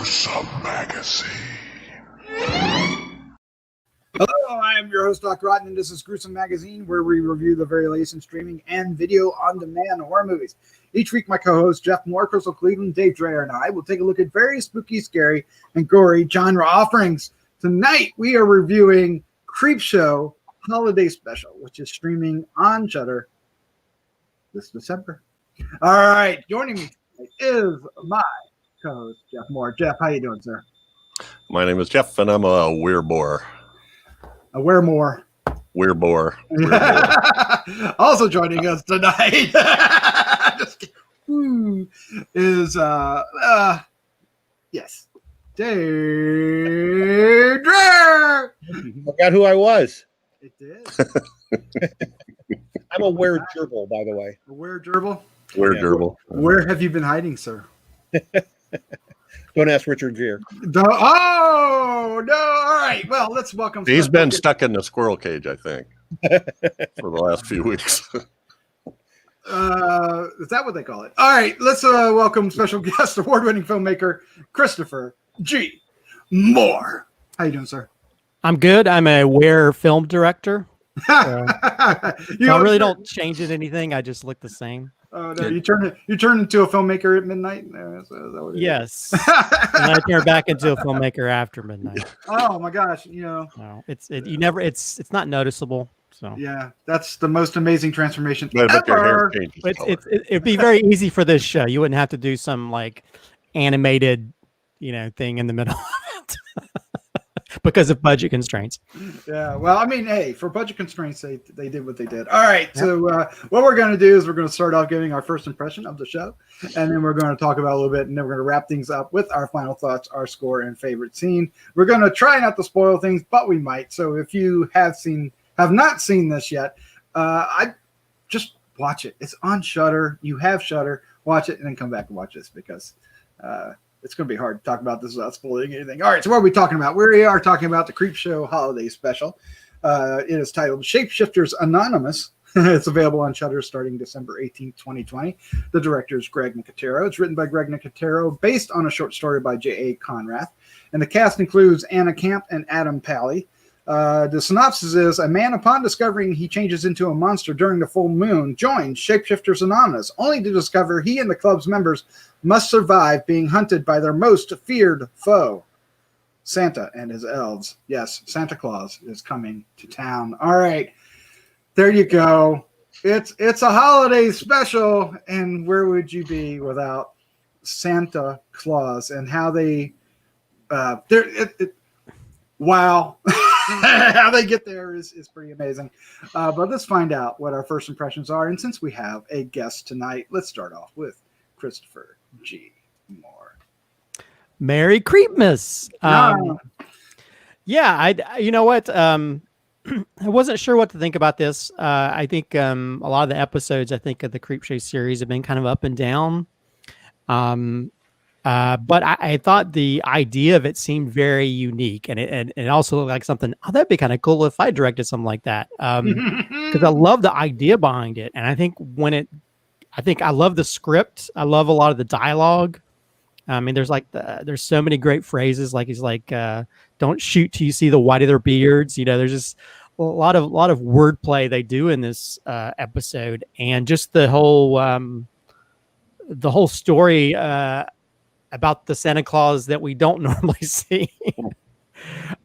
Gruesome Magazine. Hello, I am your host, Dr. Rotten, and this is Gruesome Magazine, where we review the very latest in streaming and video on-demand horror movies. Each week, my co-hosts, Jeff Mohr, Crystal Cleveland, Dave Dreher, and I will take a look at various spooky, scary, and gory genre offerings. Tonight, we are reviewing CREEPSHOW Holiday Special, which is streaming on Shudder this December. All right, joining me tonight is my co-host, Jeff Mohr. Jeff, how you doing, sir? My name is Jeff, and I'm a weirboar. A Weirmore. Weirboar. Also joining us tonight is yes, Dave Dreher. Forgot who I was. It did. I'm a were-gerbil, by the way. A were-gerbil? Weirgerbil. Where have you been hiding, sir? Don't ask Richard Gere. Oh, no. All right. Well, let's welcome. He's been stuck in the squirrel cage, I think, for the last few weeks. Is that what they call it? All right. Let's welcome special guest, award-winning filmmaker, Christopher G. Mohr. How you doing, sir? I'm good. I'm a film director. I really don't change it anything. I just look the same. Oh no! You turn into a filmmaker at midnight. Is that what it yes, and I turn back into a filmmaker after midnight. Oh my gosh! No, it's not noticeable. So yeah, that's the most amazing transformation But your hair ever. changes It'd be very easy for this show. You wouldn't have to do some like animated, thing in the middle of it because of budget constraints. Yeah, well, I mean, hey, for budget constraints, they did what they did. All right, so what we're going to do is we're going to start off giving our first impression of the show, and then we're going to talk about it a little bit, and then we're going to wrap things up with our final thoughts, our score, and favorite scene. We're going to try not to spoil things, but we might. So if you have not seen this yet, I just watch it. It's on Shudder. You have Shudder. Watch it, and then come back and watch this because it's going to be hard to talk about this without spoiling anything. All right, so what are we talking about? We are talking about the CREEPSHOW Holiday Special. It is titled Shapeshifters Anonymous. It's available on Shudder starting December 18th, 2020. The director is Greg Nicotero. It's written by Greg Nicotero, based on a short story by J.A. Konrath. And the cast includes Anna Camp and Adam Pally. The synopsis is: a man, upon discovering he changes into a monster during the full moon, joins Shapeshifters Anonymous, only to discover he and the club's members must survive being hunted by their most feared foe, Santa and his elves. Yes, Santa Claus is coming to town. All right, there you go. It's a holiday special, and where would you be without Santa Claus and how they wow. How they get there is pretty amazing. But let's find out what our first impressions are. And since we have a guest tonight, let's start off with Christopher G. Mohr. Merry Creepmas. Yeah, you know what? I wasn't sure what to think about this. I think a lot of the episodes, of the CREEPSHOW series have been kind of up and down. But I thought the idea of it seemed very unique, and it also looked like something. Oh, that'd be kind of cool if I directed something like that. Because I love the idea behind it, and I think I love the script. I love a lot of the dialogue. I mean, there's so many great phrases. Like he's like, "Don't shoot till you see the white of their beards." There's just a lot of wordplay they do in this episode, and just the whole story. About the Santa Claus that we don't normally see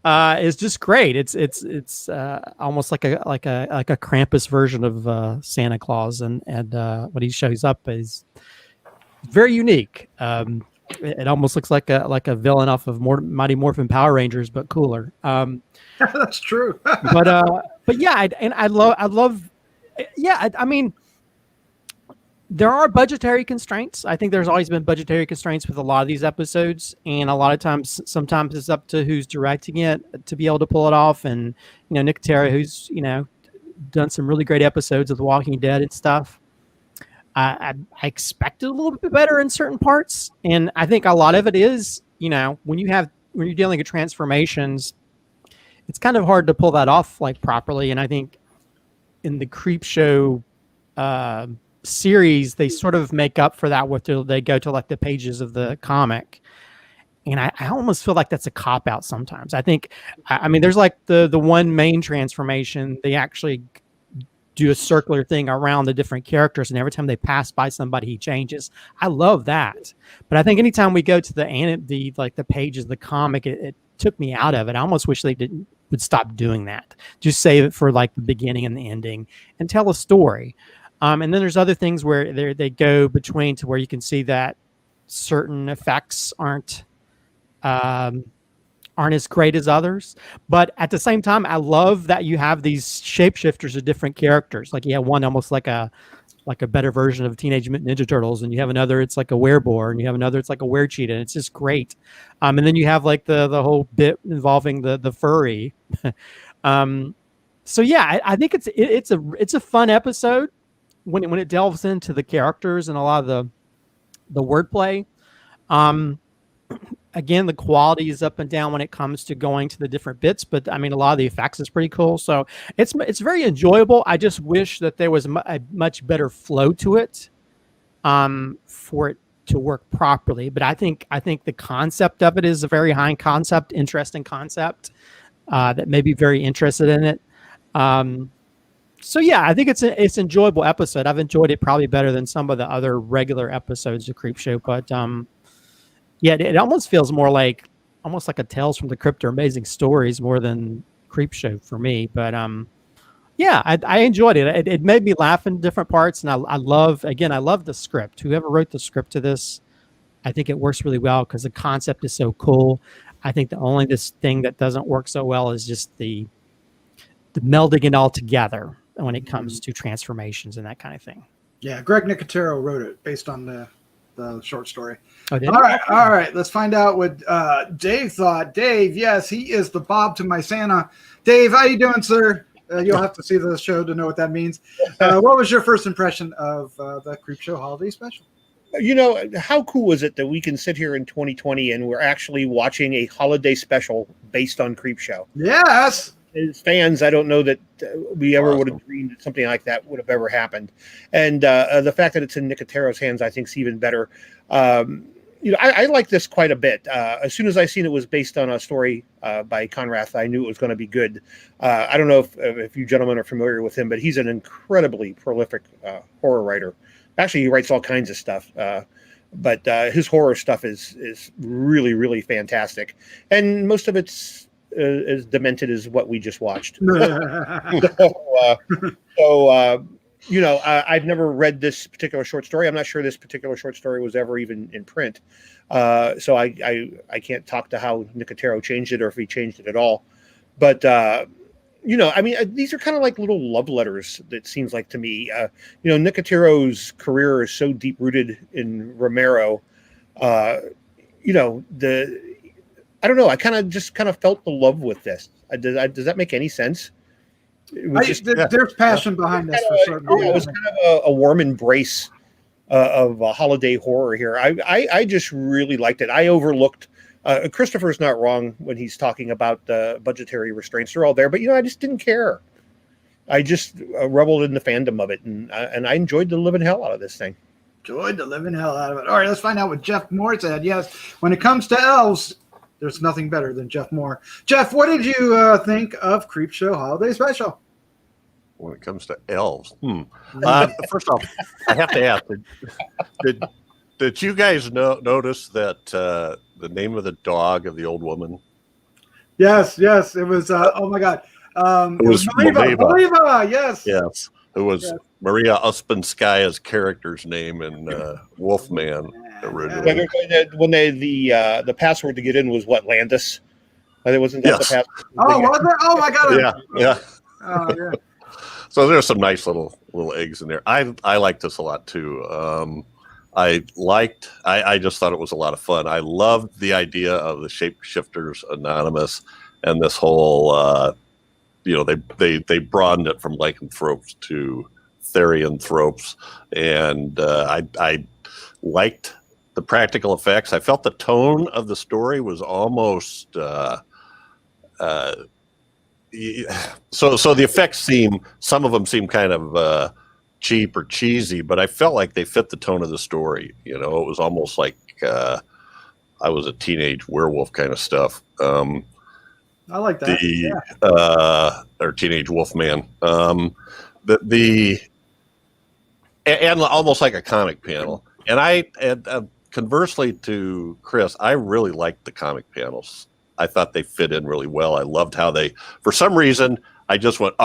is just great. It's almost like a Krampus version of Santa Claus, and when he shows up is very unique. It almost looks like a villain off of Mighty Morphin Power Rangers, but cooler. That's true. but yeah, I love. Yeah, I mean. There are budgetary constraints. I think there's always been budgetary constraints with a lot of these episodes, and a lot of times, sometimes it's up to who's directing it to be able to pull it off. And Nicotero, who's done some really great episodes of The Walking Dead and stuff. I expected a little bit better in certain parts, and I think a lot of it is when you're dealing with transformations, it's kind of hard to pull that off properly. And I think in the CREEPSHOW series, they sort of make up for that with they go to the pages of the comic, And I almost feel like that's a cop out sometimes. I think, I mean, there's like the one main transformation. They actually do a circular thing around the different characters, and every time they pass by somebody, he changes. I love that. But I think anytime we go to the pages of the comic, it took me out of it. I almost wish they would stop doing that. Just save it for like the beginning and the ending and tell a story. And then there's other things where they go between to where you can see that certain effects aren't as great as others. But at the same time, I love that you have these shapeshifters of different characters. Like you have one almost like a better version of Teenage Mutant Ninja Turtles, and you have another, it's like a wereboar, and you have another, it's like a werecheetah, and it's just great. And then you have like the whole bit involving the furry. So yeah, I think it's a fun episode when it delves into the characters and a lot of the wordplay. Again, the quality is up and down when it comes to going to the different bits, but I mean, a lot of the effects is pretty cool. So it's very enjoyable. I just wish that there was a much better flow to it, for it to work properly. But I think the concept of it is a very high concept, interesting concept, that may be very interested in it. So yeah, I think it's an enjoyable episode. I've enjoyed it probably better than some of the other regular episodes of Creepshow, but yeah, it almost feels more like a Tales from the Crypt or Amazing Stories more than Creepshow for me. But yeah, I enjoyed it. It made me laugh in different parts, and I love the script. Whoever wrote the script to this, I think it works really well because the concept is so cool. I think this thing that doesn't work so well is just the melding it all together when it comes to transformations and that kind of thing. Yeah, Greg Nicotero wrote it based on the short story. Oh, all right. Let's find out what Dave thought. Dave, yes, he is the Bob to my Santa. Dave, how you doing, sir? You'll have to see the show to know what that means. What was your first impression of the Creepshow Holiday Special? You know, how cool is it that we can sit here in 2020 and we're actually watching a holiday special based on Creepshow? Yes. As fans, I don't know that we ever would have dreamed that something like that would have ever happened. And the fact that it's in Nicotero's hands, I think, is even better. You know, I like this quite a bit. As soon as I seen it was based on a story by Konrath, I knew it was going to be good. I don't know if you gentlemen are familiar with him, but he's an incredibly prolific horror writer. Actually, he writes all kinds of stuff. But his horror stuff is really, really fantastic. And most of it's as demented as what we just watched. So you know, I've never read this particular short story. I'm not sure this particular short story was ever even in print. So I can't talk to how Nicotero changed it or if he changed it at all. But, you know, I mean, these are kind of like little love letters, it seems like to me. You know, Nicotero's career is so deep-rooted in Romero. You know, I don't know. I kind of felt the love with this. Does that make any sense? There's passion behind this for certain. It was kind of a warm embrace of holiday horror here. I just really liked it. I overlooked. Christopher's not wrong when he's talking about the budgetary restraints. They're all there, but you know, I just didn't care. I just reveled in the fandom of it, and I enjoyed the living hell out of this thing. Enjoyed the living hell out of it. All right, let's find out what Jeff Mohr said. Yes, when it comes to elves, there's nothing better than Jeff Mohr. Jeff, what did you think of Creepshow Holiday Special? When it comes to elves, first off, I have to ask: Did you guys notice that the name of the dog of the old woman? Yes, it was. Oh my God, it was Maria. Yes. It was Maria Uspenskaya's character's name in Wolfman. Originally. When the password to get in was what, Landis? Wasn't that the password? Oh, was it? Oh my God! Yeah. Oh yeah. So there's some nice little eggs in there. I liked this a lot too. I just thought it was a lot of fun. I loved the idea of the Shapeshifters Anonymous and this whole. You know, they broadened it from lycanthropes to therianthropes, and I liked the practical effects. I felt the tone of the story was almost so the effects some of them seem kind of cheap or cheesy, but I felt like they fit the tone of the story. You know, it was almost like I was a teenage werewolf kind of stuff. I like that. Or teenage wolf man. And almost like a comic panel. And conversely to Chris, I really liked the comic panels. I thought they fit in really well. I loved how they, for some reason, I just went,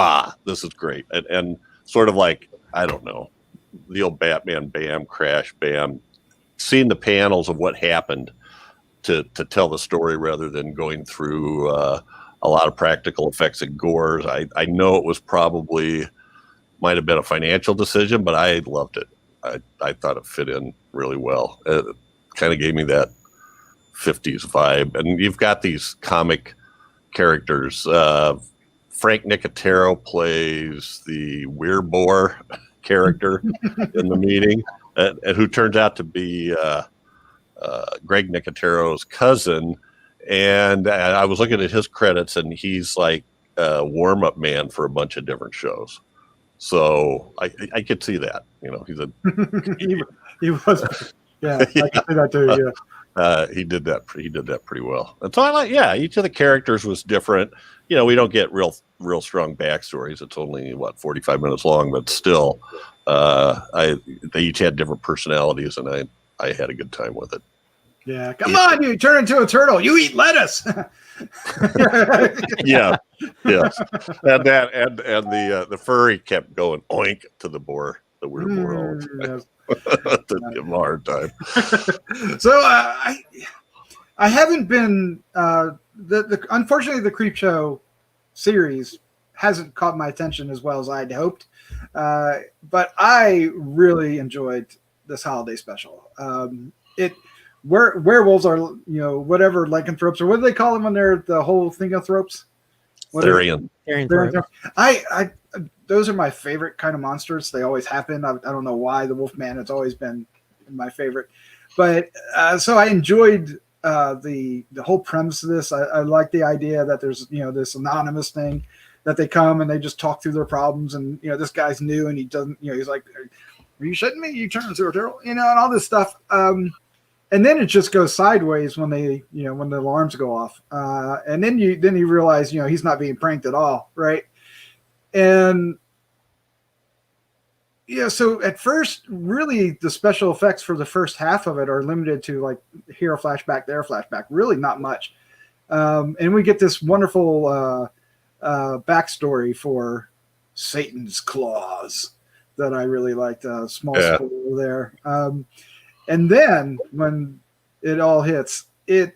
this is great. And sort of like, I don't know, the old Batman, bam, crash, bam, seeing the panels of what happened to tell the story rather than going through a lot of practical effects and gores. I know it was probably, might have been a financial decision, but I loved it. I thought it fit in really well. It kind of gave me that 50s vibe. And you've got these comic characters. Frank Nicotero plays the Weirboar character in the meeting, and who turns out to be Greg Nicotero's cousin. And I was looking at his credits, and he's like a warm-up man for a bunch of different shows. So I could see that. He's a he was, yeah, I can see that too. Yeah. He did that pretty well. And so I like, each of the characters was different. We don't get real strong backstories. It's only 45 minutes long, but still, they each had different personalities, and I had a good time with it. Yeah, come on, you turn into a turtle. You eat lettuce. Yeah, yes, and the furry kept going oink to the boar, the weird boar, all the time. Yes. To give him a hard time. So I haven't been unfortunately the Creepshow series hasn't caught my attention as well as I'd hoped, but I really enjoyed this holiday special. Werewolves are, whatever lycanthropes, or what do they call them when they're the whole thingothropes? Therian. I those are my favorite kind of monsters. They always happen. I don't know why. The Wolfman has always been my favorite, but so I enjoyed the whole premise of this. I like the idea that there's this anonymous thing that they come and they just talk through their problems, and this guy's new and he doesn't, he's like, are you shitting me? You turn into a turtle, and all this stuff. And then it just goes sideways when when the alarms go off. And then you realize, he's not being pranked at all. Right. And so at first, really the special effects for the first half of it are limited to like here a flashback, there a flashback, really not much. And we get this wonderful backstory for Satan's claws that I really liked. Small spoiler there. And then when it all hits,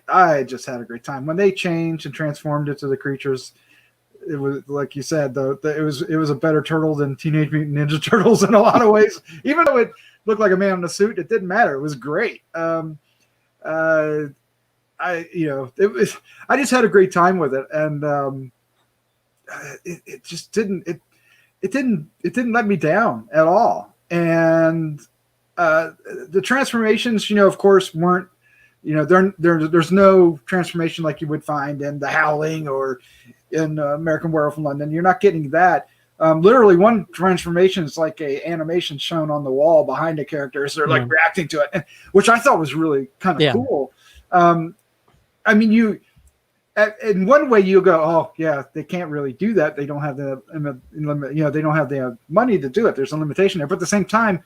I just had a great time. When they changed and transformed into the creatures, it was like you said, it was a better turtle than Teenage Mutant Ninja Turtles in a lot of ways. Even though it looked like a man in a suit, it didn't matter. It was great. I just had a great time with it, and it just didn't let me down at all. And the transformations, of course, weren't, there's no transformation like you would find in The Howling or in American Werewolf in London. You're not getting that. Literally, one transformation is like a animation shown on the wall behind the characters. They're like reacting to it, which I thought was really kind of cool. I mean, in one way you go, oh yeah, they can't really do that. They don't have they don't have the money to do it. There's a limitation there. But at the same time,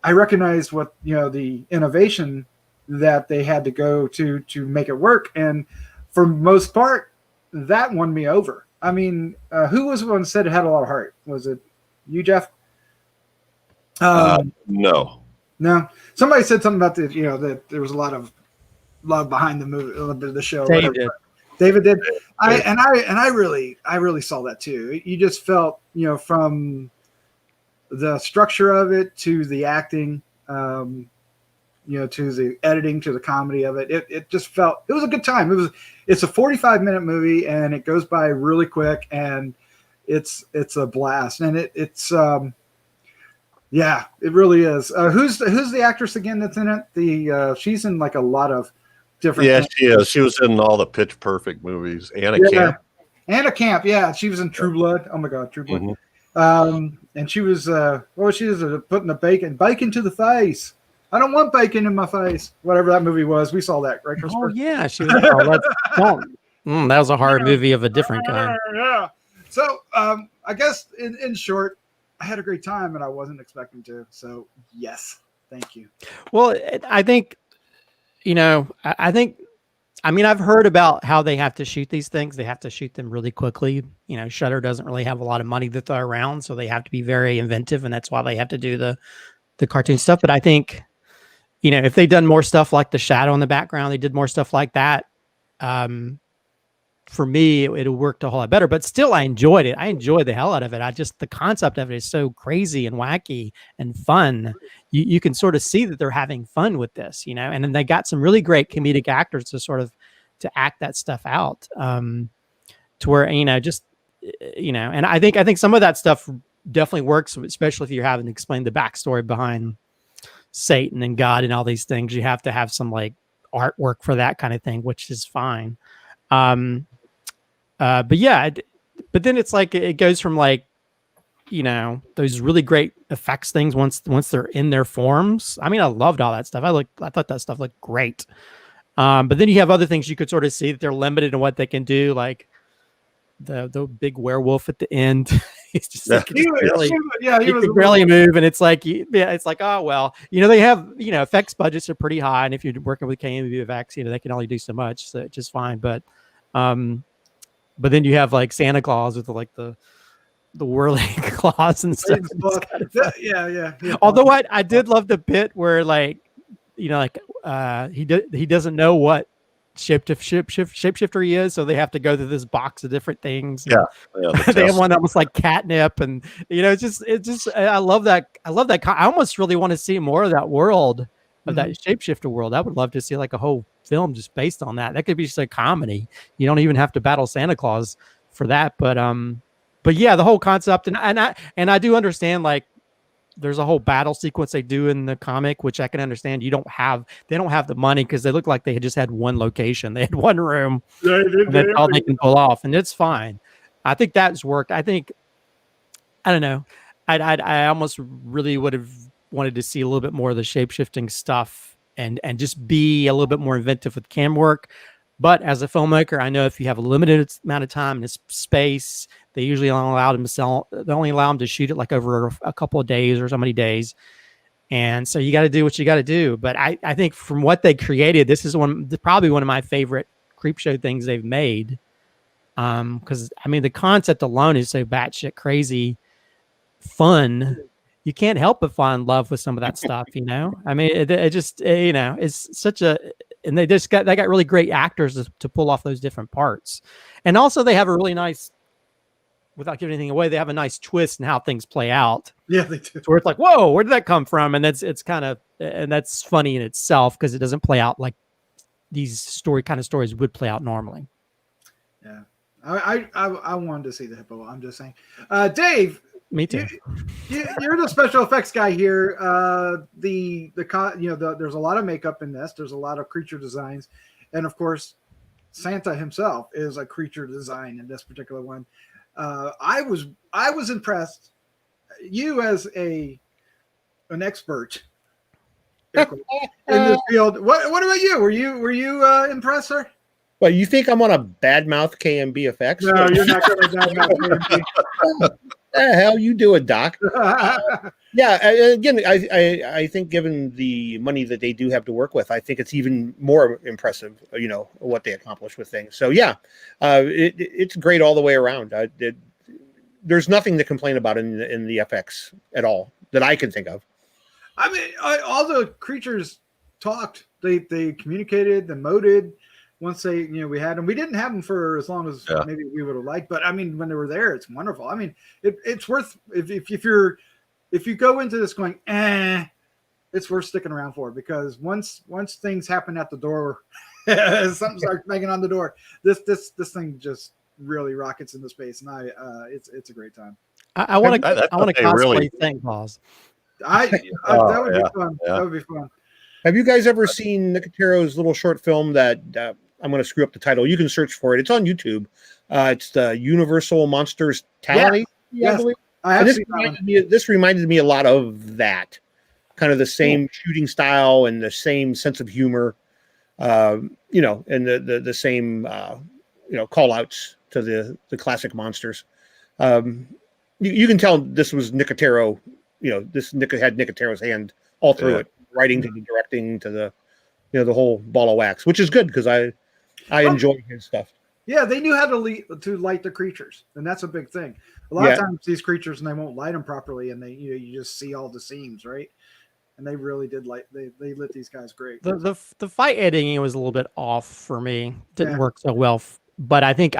I recognized what the innovation that they had to go to make it work, and for most part, that won me over. I mean, who was the one that said it had a lot of heart? Was it you, Jeff? No. Somebody said something about that there was a lot of love behind the movie, a little bit of the show. David did. I really saw that too. You just felt, from the structure of it to the acting, to the editing, to the comedy of it. It just felt, it was a good time. It's a 45-minute movie, and it goes by really quick, and it's a blast. And it really is. Who's the actress again that's in it? She's in like a lot of different. Yeah, she is. She was in all the Pitch Perfect movies. Anna Camp. Anna Camp. Yeah, she was in True Blood. Oh my God, True Blood. Mm-hmm. And she was putting the bacon to the face. I don't want bacon in my face. Whatever that movie was, we saw that, right, Christopher? Oh yeah, she was. That was a horror movie of a different kind. Yeah. So I guess in short, I had a great time and I wasn't expecting to. So yes, thank you. Well, I think, I think, I mean, I've heard about how they have to shoot these things. They have to shoot them really quickly. Shudder doesn't really have a lot of money to throw around, so they have to be very inventive, and that's why they have to do the cartoon stuff. But I think, if they'd done more stuff like the shadow in the background, they did more stuff like that. For me, it worked a whole lot better, but still I enjoyed it. I enjoyed the hell out of it. The concept of it is so crazy and wacky and fun. You can sort of see that they're having fun with this, and then they got some really great comedic actors to act that stuff out. To where, and I think some of that stuff definitely works, especially if you're having to explain the backstory behind Satan and God and all these things. You have to have some like artwork for that kind of thing, which is fine. But then it's like it goes from like, those really great effects things once they're in their forms. I mean, I loved all that stuff. I thought that stuff looked great. But then you have other things you could sort of see that they're limited in what they can do, like the big werewolf at the end. He's just like, he can barely move, and it's like, oh well, they have effects budgets are pretty high, and if you're working with KMV effects, they can only do so much, so it's just fine. But then you have like Santa Claus with the whirling claws and stuff. Yeah. Although I did love the bit where he doesn't know what shapeshifter he is, so they have to go through this box of different things. Yeah, they have one almost like catnip, and it's just I love that. I almost really want to see more of that world, of that shapeshifter world. I would love to see like a whole film just based on that. That could be just a comedy. You don't even have to battle Santa Claus for that. But yeah, the whole concept, and I do understand, like, there's a whole battle sequence they do in the comic, which I can understand. They don't have the money because they look like they had just had one location. They had one room. That's all they can pull off, and it's fine. I think that's worked. I don't know. I almost really would have wanted to see a little bit more of the shape-shifting stuff and just be a little bit more inventive with camera work. But as a filmmaker, I know if you have a limited amount of time and space, they usually only allow them to shoot it like over a couple of days or so many days. And so you got to do what you got to do. But I think from what they created, this is probably one of my favorite Creepshow things they've made. Because I mean, the concept alone is so batshit crazy fun. You can't help but fall in love with some of that stuff, I mean, it just, it's such a, and they got really great actors to pull off those different parts. And also they have a really nice, without giving anything away, they have a nice twist in how things play out. Yeah, they do. Where it's like, whoa, where did that come from? And it's kind of, and that's funny in itself because it doesn't play out like these stories would play out normally. Yeah. I wanted to see the hippo. I'm just saying. Dave, me too. You're the special effects guy here. There's a lot of makeup in this. There's a lot of creature designs, and of course, Santa himself is a creature design in this particular one. I was impressed. You as an expert in this field. What about you? Were you impressed, sir? Well, you think I'm on a badmouth KMB effects? No, you're not going to badmouth KMB. The hell you do it, Doc. Yeah, again, I think given the money that they do have to work with, I think it's even more impressive, what they accomplish with things. So yeah, it's great all the way around. There's nothing to complain about in the FX at all that I can think of. I mean, all the creatures talked. They communicated, they moted. Once we had them, we didn't have them for as long as maybe we would have liked. But I mean, when they were there, it's wonderful. I mean, it's worth if you go into this going, it's worth sticking around for, because once things happen at the door, something starts banging on the door. This thing just really rockets into space, and it's a great time. I want to cosplay Santa Claus. That would be fun. Yeah. That would be fun. Have you guys ever seen Nicotero's little short film that I'm going to screw up the title? You can search for it. It's on YouTube. It's the Universal Monsters Tally. Yeah. I believe. This reminded me a lot of that. kind of the same shooting style and the same sense of humor, and the same call outs to the classic monsters. You can tell this was Nicotero. This had Nicotero's hand all through it, writing to the directing to the the whole ball of wax, which is good because I enjoy his stuff. Yeah, they knew how to light the creatures, and that's a big thing. A lot of times these creatures, and they won't light them properly, and they you just see all the seams, right? And they really did they lit these guys great. The fight editing was a little bit off for me. Didn't work so well. But I think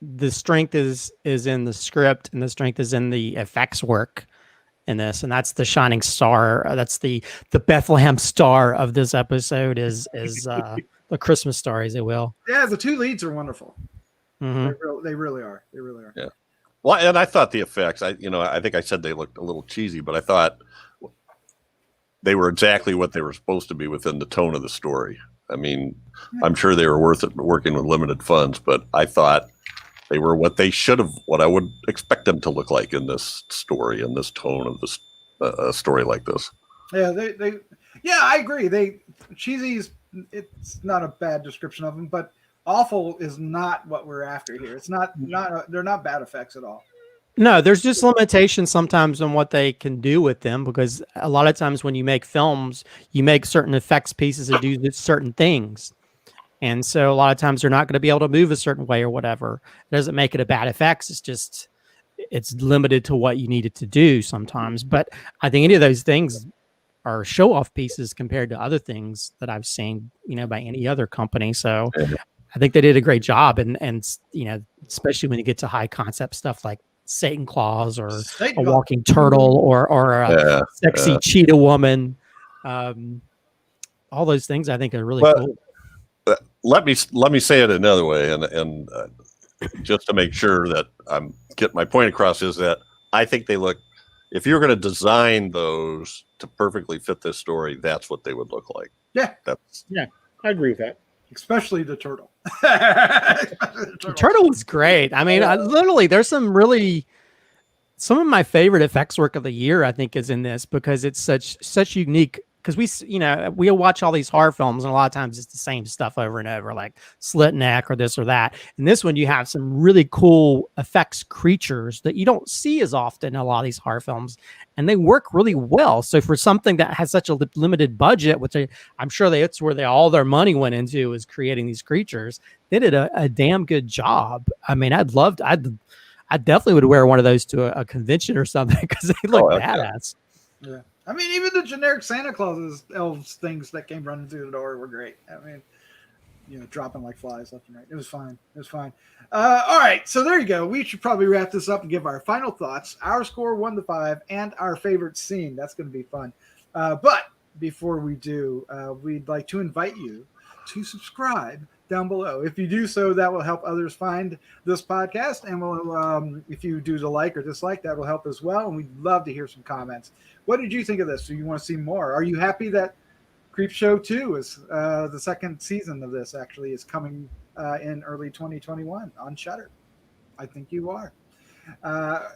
the strength is in the script, and the strength is in the effects work in this, and that's the shining star. That's the Bethlehem star of this episode is the Christmas star, as it will. Yeah, the two leads are wonderful. Mm-hmm. They really are. They really are. Yeah. Well, and I thought the effects. I think I said they looked a little cheesy, but I thought they were exactly what they were supposed to be within the tone of the story. I mean, I'm sure they were worth it working with limited funds, but I thought they were what I would expect them to look like in this story, in this tone of this story like this. Yeah, I agree. Cheesy it's not a bad description of them, but awful is not what we're after here. It's they're not bad effects at all. No, there's just limitations sometimes on what they can do with them, because a lot of times when you make films, you make certain effects pieces that do certain things. And so a lot of times they're not going to be able to move a certain way or whatever. It doesn't make it a bad effects. It's limited to what you need it to do sometimes. But I think any of those things are show off pieces compared to other things that I've seen, by any other company. So I think they did a great job. And especially when you get to high concept stuff like Satan claws or a walking turtle or a sexy cheetah woman. All those things I think are really cool. Let me say it another way, and just to make sure that I'm getting my point across, is that I think they look. If you're going to design those to perfectly fit this story, that's what they would look like. Yeah, I agree with that. Especially the turtle. The turtle was great. I mean, literally, there's some of my favorite effects work of the year, I think, is in this, because it's such unique. Because we watch all these horror films, and a lot of times it's the same stuff over and over, like slit neck or this or that. And this one, you have some really cool effects creatures that you don't see as often in a lot of these horror films, and they work really well. So for something that has such a limited budget, which I'm sure it's where all their money went into, is creating these creatures, they did a damn good job. I mean, I definitely would wear one of those to a convention or something, because they look badass. Yeah. I mean, even the generic Santa Claus elves things that came running through the door were great. I mean, dropping like flies left and right. It was fine. All right, so there you go. We should probably wrap this up and give our final thoughts, our score 1 to 5, and our favorite scene. That's going to be fun. But before we do, we'd like to invite you to subscribe down below. If you do so, that will help others find this podcast, and if you do the like or dislike, that will help as well. And we'd love to hear some comments. What did you think of this? Do you want to see more? Are you happy that Creepshow 2 is the second season of this actually is coming in early 2021 on Shudder? I think you are.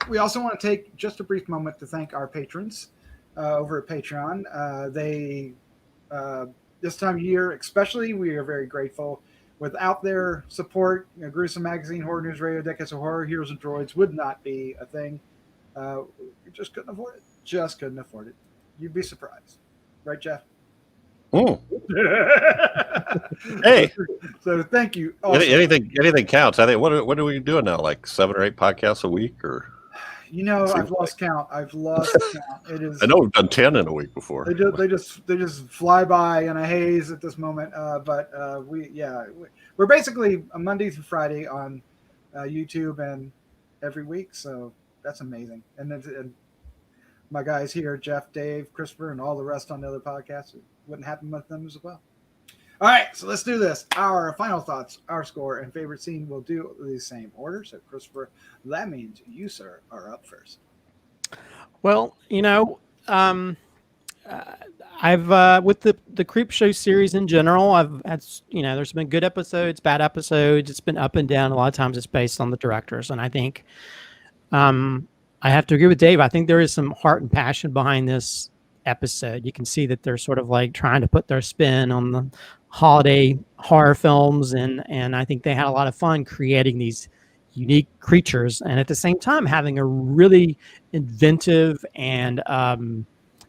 We also want to take just a brief moment to thank our patrons over at Patreon. They this time of year especially, we are very grateful. Without their support, Gruesome Magazine, Horror News Radio, Decades of Horror, Heroes and Droids would not be a thing. We just couldn't afford it. You'd be surprised. Right, Jeff? Oh. Hey. So thank you. Anything counts. I think, what are we doing now? Like 7 or 8 podcasts a week, or? I've lost count. It is. I know we've done 10 in a week before. They just fly by in a haze at this moment. But we're basically a Monday through Friday on YouTube and every week. So that's amazing. And my guys here, Jeff, Dave, Christopher, and all the rest on the other podcasts, it wouldn't happen with them as well. All right, so let's do this. Our final thoughts, our score, and favorite scene. We'll do the same order. So, Christopher, that means you, sir, are up first. Well, I've with the Creepshow series in general, I've had, there's been good episodes, bad episodes. It's been up and down. A lot of times it's based on the directors, and I think I have to agree with Dave. I think there is some heart and passion behind this episode. You can see that they're sort of like trying to put their spin on the holiday horror films, and I think they had a lot of fun creating these unique creatures, and at the same time having a really inventive and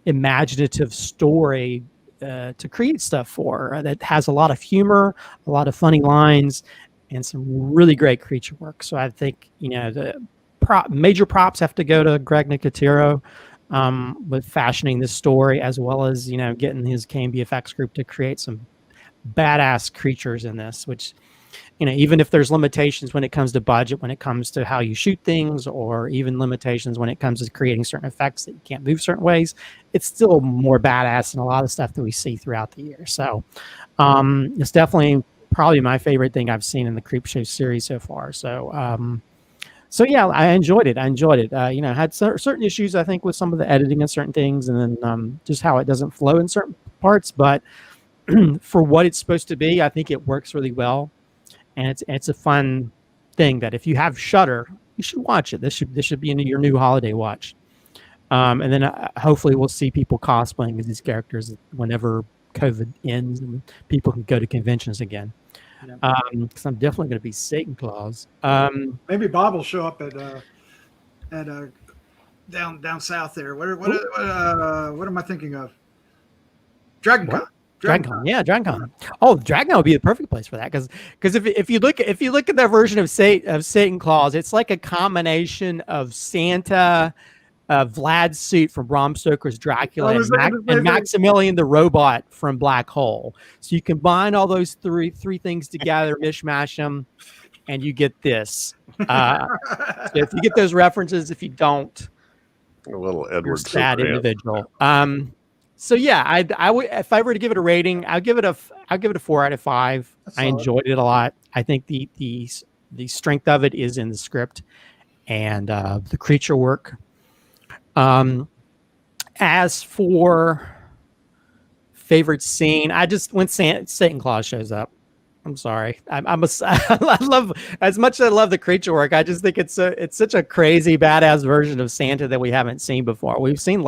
imaginative story to create stuff for that has a lot of humor, a lot of funny lines, and some really great creature work. So I think, the major props have to go to Greg Nicotero with fashioning this story, as well as, getting his KMBFX group to create some badass creatures in this, which, even if there's limitations when it comes to budget, when it comes to how you shoot things, or even limitations when it comes to creating certain effects that you can't move certain ways, it's still more badass than a lot of stuff that we see throughout the year. So it's definitely probably my favorite thing I've seen in the Creepshow series so far. So yeah, I enjoyed it. Had certain issues, I think, with some of the editing and certain things, and then just how it doesn't flow in certain parts. But for what it's supposed to be, I think it works really well. And it's a fun thing that if you have Shudder, you should watch it. This should be your new holiday watch. And then hopefully we'll see people cosplaying as these characters whenever COVID ends and people can go to conventions again. Because I'm definitely going to be Satan Claus. Maybe Bob will show up at down south there. What am I thinking of? DragonCon. DragonCon, yeah, DragonCon. Oh, DragonCon would be the perfect place for that, because if you look at their version of Satan Claus, it's like a combination of Santa, Vlad's suit from Bram Stoker's Dracula, and Maximilian the robot from Black Hole. So you combine all those three things together, mishmash them, and you get this. So if you get those references, if you don't, a little Edward you're a sad Scissorhands. individual. So yeah, I would, if I were to give it a rating, I'll give it a 4 out of 5. I enjoyed it a lot. I think the strength of it is in the script and the creature work. As for favorite scene, when Satan Claus shows up, I'm sorry. I love, as much as I love the creature work, I just think it's such a crazy badass version of Santa that we haven't seen before. We've seen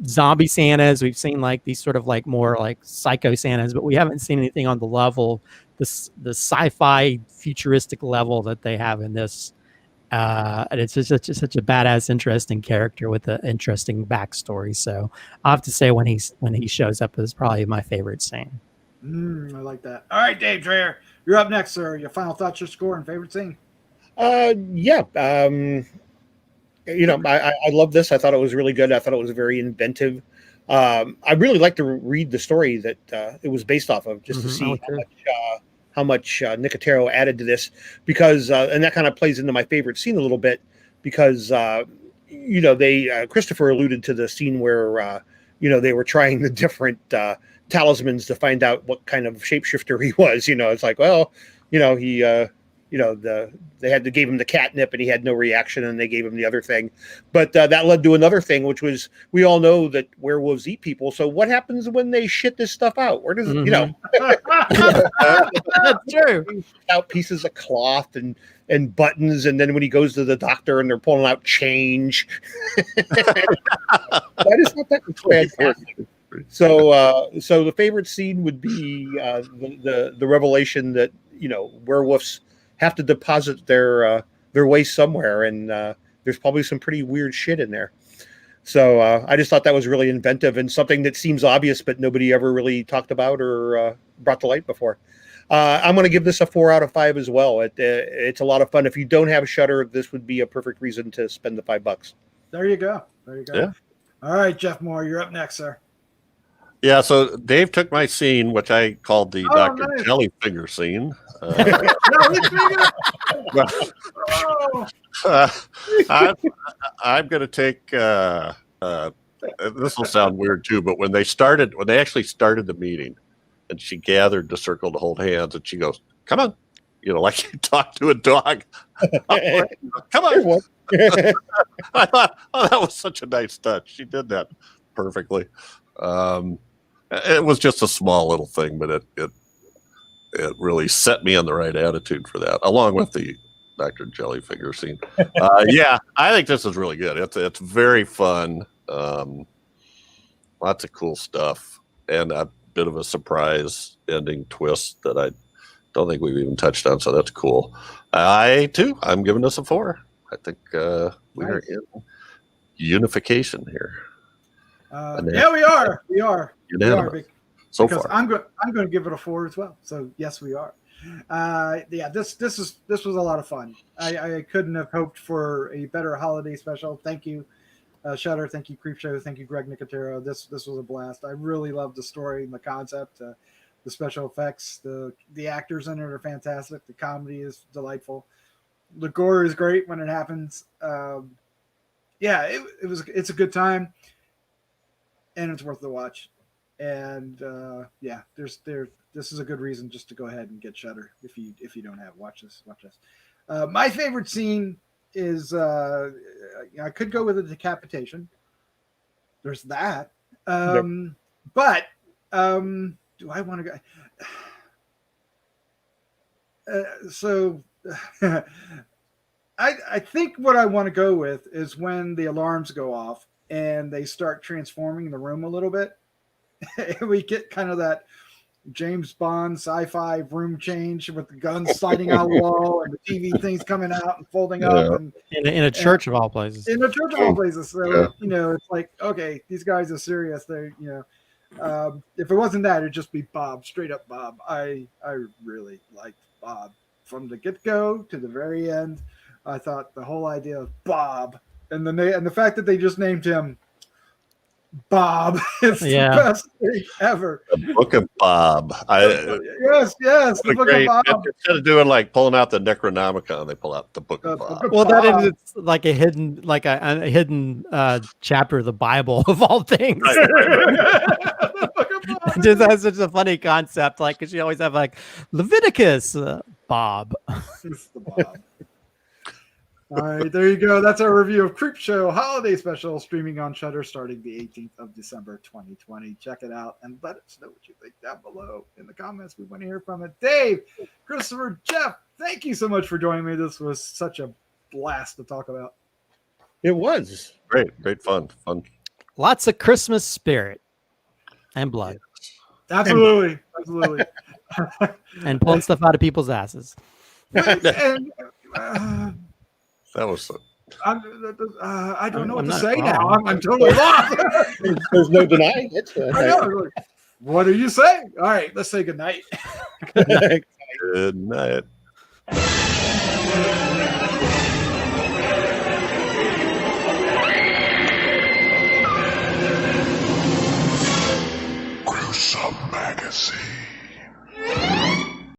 zombie Santas. We've seen these sort of more psycho Santas, but we haven't seen anything on the level, the sci-fi futuristic level that they have in this. And it's just such a badass, interesting character with an interesting backstory. So I have to say when he shows up is probably my favorite scene. I like that. All right, Dave Dreher, you're up next, sir. Your final thoughts, your score, and favorite scene. Yeah. I love this. I thought it was really good. I thought it was very inventive. I really like to read the story that it was based off of, just to see how much Nicotero added to this, because and that kind of plays into my favorite scene a little bit, because Christopher alluded to the scene where they were trying the different talismans to find out what kind of shapeshifter he was. It's like, well, he they gave him the catnip and he had no reaction, and they gave him the other thing. But that led to another thing, which was, we all know that werewolves eat people. So what happens when they shit this stuff out? Where does That's true. Out pieces of cloth and buttons, and then when he goes to the doctor and they're pulling out change. That is not that fantastic. So the favorite scene would be the revelation that werewolves have to deposit their waste somewhere, and there's probably some pretty weird shit in there. So I just thought that was really inventive and something that seems obvious, but nobody ever really talked about or brought to light before. I'm going to give this a 4 out of 5 as well. It's a lot of fun. If you don't have Shudder, this would be a perfect reason to spend the $5. There you go. Yeah. All right, Jeff Mohr, you're up next, sir. Yeah, so Dave took my scene, which I called the Dr. Nice. Jellyfinger scene. I'm going to take. This will sound weird too, but when they actually started the meeting, and she gathered the circle to hold hands, and she goes, "Come on," like you talk to a dog. Come on. I thought, that was such a nice touch. She did that perfectly. It was just a small little thing, but it really set me on the right attitude for that, along with the Dr. Jellyfinger scene. Yeah, I think this is really good. It's very fun. Lots of cool stuff, and a bit of a surprise ending twist that I don't think we've even touched on. So that's cool. I'm giving this a 4. I think we are in unification here. Yeah, we are. We are. Unanimous. So because far, I'm going to give it a 4 as well. So yes, we are. This was a lot of fun. I couldn't have hoped for a better holiday special. Thank you, Shudder. Thank you, CREEPSHOW. Thank you, Greg Nicotero. This was a blast. I really loved the story and the concept. The special effects, the actors in it are fantastic. The comedy is delightful. The gore is great when it happens. It's a good time, and it's worth the watch. And this is a good reason just to go ahead and get Shudder if you don't have watch this. My favorite scene is I could go with a decapitation. There's that, but do I want to go? I think what I want to go with is when the alarms go off and they start transforming the room a little bit. We get kind of that James Bond sci-fi room change with the guns sliding out the wall and the TV things coming out and folding up, and in a church of all places. In a church of all places. So it's like, okay, these guys are serious. They if it wasn't that, it'd just be Bob, straight up Bob. I really liked Bob from the get-go to the very end. I thought the whole idea of Bob and the fact that they just named him Bob is the best thing ever. The Book of Bob. Yes, the Book of Bob. Instead of doing like pulling out the Necronomicon, they pull out the Book of Bob. Well, that is like a hidden, chapter of the Bible of all things. Just that's such a funny concept, like because you always have like Leviticus, Bob. It's the Bob. All right, there you go. That's our review of CREEPSHOW Holiday Special, streaming on Shudder starting the 18th of December, 2020. Check it out and let us know what you think down below in the comments. We want to hear from it. Dave, Christopher, Jeff, thank you so much for joining me. This was such a blast to talk about. It was. Great fun. Lots of Christmas spirit and blood. Absolutely. And pulling stuff out of people's asses. That was I don't know what to say now. I'm totally lost. There's no denying it. I know. What do you say? All right, let's say good night. Good night. Gruesome Magazine.